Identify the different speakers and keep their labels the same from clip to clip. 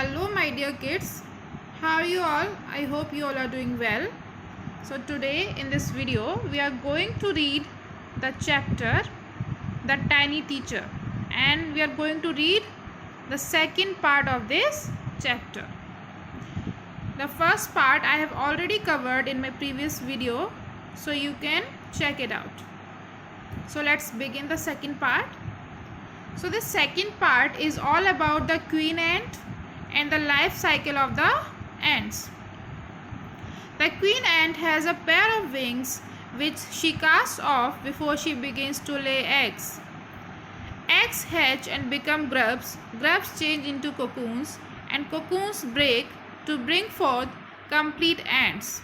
Speaker 1: Hello my dear kids, how are you all? I hope you all are doing well. So today in this video we are going to read the chapter The Tiny Teacher, and we are going to read the second part of this chapter. The first part I have already covered in my previous video, so you can check it out. So let's begin the second part. So the second part is all about the queen ant and the life cycle of the ants. The queen ant has a pair of wings which she casts off before she begins to lay eggs. Eggs hatch and become grubs, grubs change into cocoons, and cocoons break to bring forth complete ants.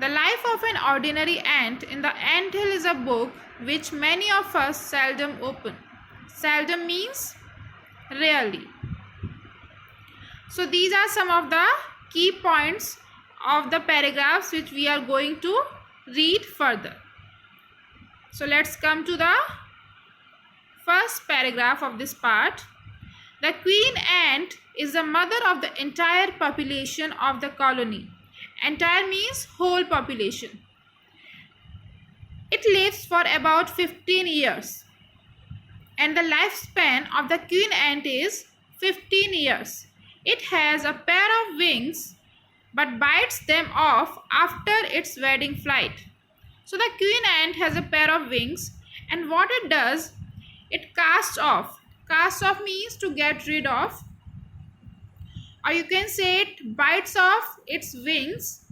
Speaker 1: The life of an ordinary ant in the anthill is a book which many of us seldom open. Seldom means rarely. So these are some of the key points of the paragraphs which we are going to read further. So let's come to the first paragraph of this part. The queen ant is the mother of the entire population of the colony. Entire means whole population. It lives for about 15 years. And the lifespan of the queen ant is 15 years. It has a pair of wings but bites them off after its wedding flight. So the queen ant has a pair of wings, and what it does, it casts off. Cast off means to get rid of, or you can say it bites off its wings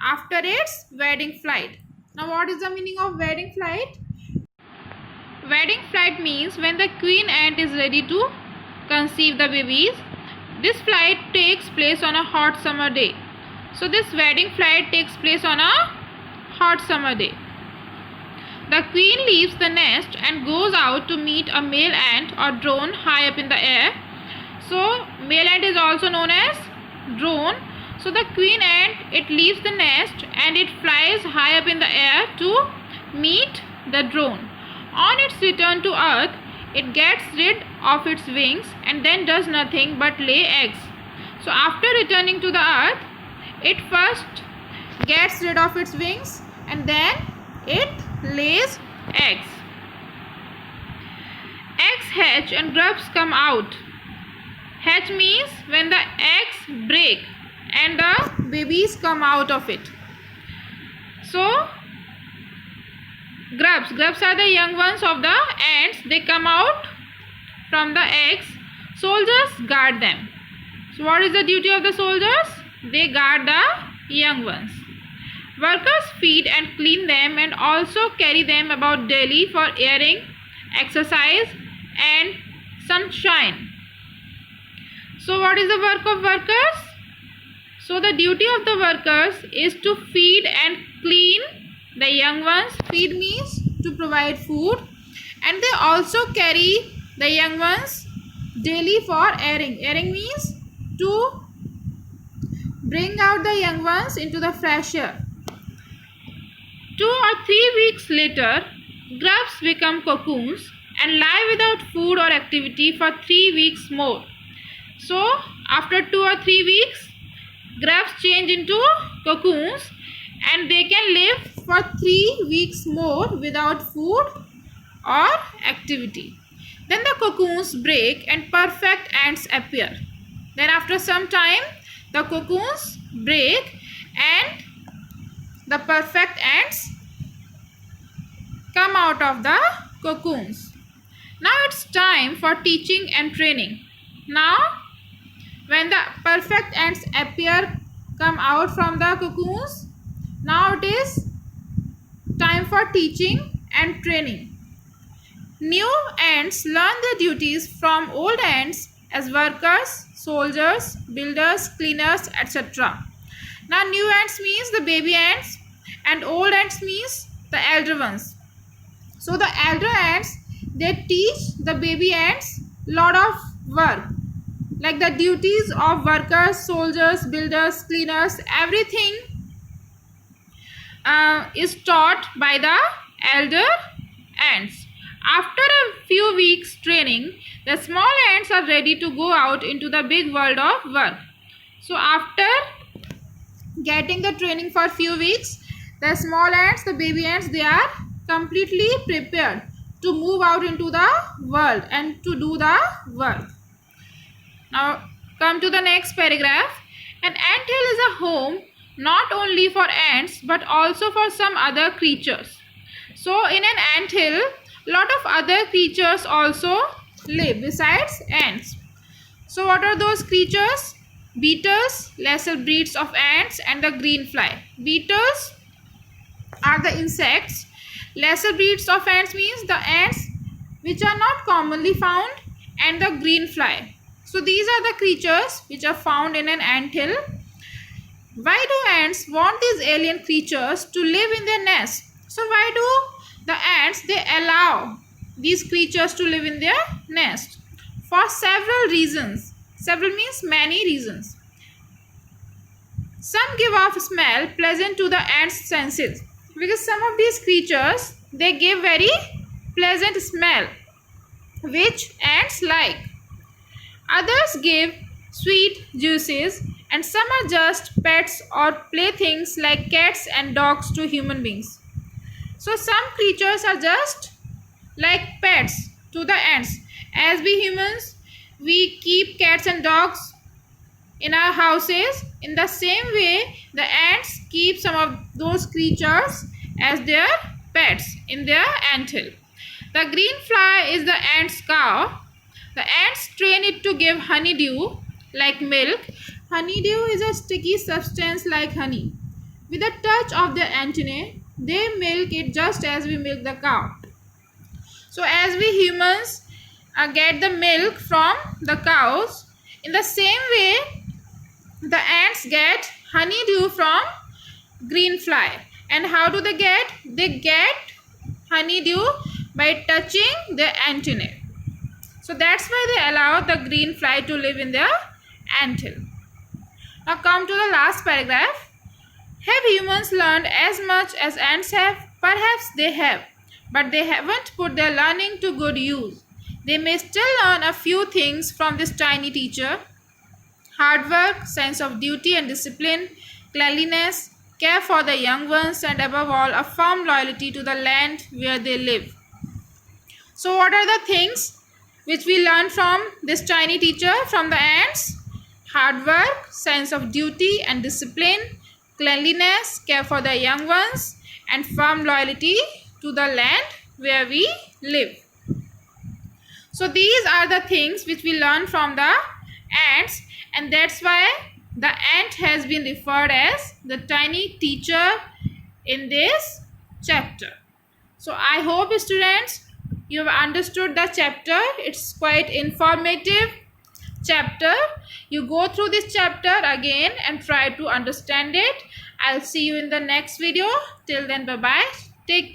Speaker 1: after its wedding flight. Now what is the meaning of wedding flight? Wedding flight means when the queen ant is ready to conceive the babies. This flight takes place on a hot summer day. So this wedding flight takes place on a hot summer day. The queen leaves the nest and goes out to meet a male ant or drone high up in the air. So male ant is also known as drone. So the queen ant, it leaves the nest and it flies high up in the air to meet the drone. On its return to earth, it gets rid of its wings and then does nothing but lay eggs. So after returning to the earth, it first gets rid of its wings and then it lays eggs. Eggs hatch and grubs come out. Hatch means when the eggs break and the babies come out of it. So grubs are the young ones of the ants. They come out from the eggs. Soldiers guard them. So what is the duty of the soldiers? They guard the young ones. Workers feed and clean them and also carry them about daily for airing, exercise and sunshine. So what is the work of workers? So the duty of the workers is to feed and clean the young ones. Feed means to provide food, and they also carry the young ones daily for airing. Airing means to bring out the young ones into the fresh air. 2 or 3 weeks later, grubs become cocoons and lie without food or activity for 3 weeks more. So after 2 or 3 weeks, grubs change into cocoons and they can live for 3 weeks more without food or activity. Then the cocoons break and perfect ants appear. Then after some time, the cocoons break and the perfect ants come out of the cocoons. Now it's time for teaching and training. Now when the perfect ants come out from the cocoons, now it is time for teaching and training. New ants learn their duties from old ants as workers, soldiers, builders, cleaners, etc. Now new ants means the baby ants and old ants means the elder ones. So the elder ants, they teach the baby ants lot of work, like the duties of workers, soldiers, builders, cleaners, everything is taught by the elder ants. After a few weeks training, the small ants are ready to go out into the big world of work. So after getting the training for a few weeks, the small ants, the baby ants, they are completely prepared to move out into the world and to do the work. Now come to the next paragraph. An anthill is a home not only for ants but also for some other creatures. So in an anthill, lot of other creatures also live besides ants. So what are those creatures? Beetles, lesser breeds of ants, and the green fly. Beetles are the insects. Lesser breeds of ants means the ants which are not commonly found, and the green fly. So these are the creatures which are found in an anthill. Why do ants want these alien creatures to live in their nest? So why do the ants, they allow these creatures to live in their nest? For several reasons. Several means many reasons. Some give off smell pleasant to the ants' senses, because some of these creatures, they give very pleasant smell which ants like. Others give sweet juices, and some are just pets or playthings like cats and dogs to human beings. So some creatures are just like pets to the ants. As we humans, we keep cats and dogs in our houses. In the same way, the ants keep some of those creatures as their pets in their anthill. The green fly is the ant's cow. The ants train it to give honeydew like milk. Honeydew is a sticky substance like honey. With a touch of their antennae, they milk it just as we milk the cow. So as we humans get the milk from the cows, in the same way the ants get honeydew from green fly. And how do they get? They get honeydew by touching their antennae. So that's why they allow the green fly to live in their anthill. Now come to the last paragraph. Have humans learned as much as ants have? Perhaps they have, but they haven't put their learning to good use. They may still learn a few things from this tiny teacher. Hard work, sense of duty and discipline, cleanliness, care for the young ones, and above all, a firm loyalty to the land where they live. So what are the things which we learn from this tiny teacher, from the ants? Hard work, sense of duty and discipline, cleanliness, care for the young ones, and firm loyalty to the land where we live. So these are the things which we learn from the ants, and that's why the ant has been referred as the tiny teacher in this chapter. So I hope, students, you have understood the chapter. It's quite informative chapter. You go through this chapter again and try to understand it. I'll see you in the next video. Till then, bye bye. Take care.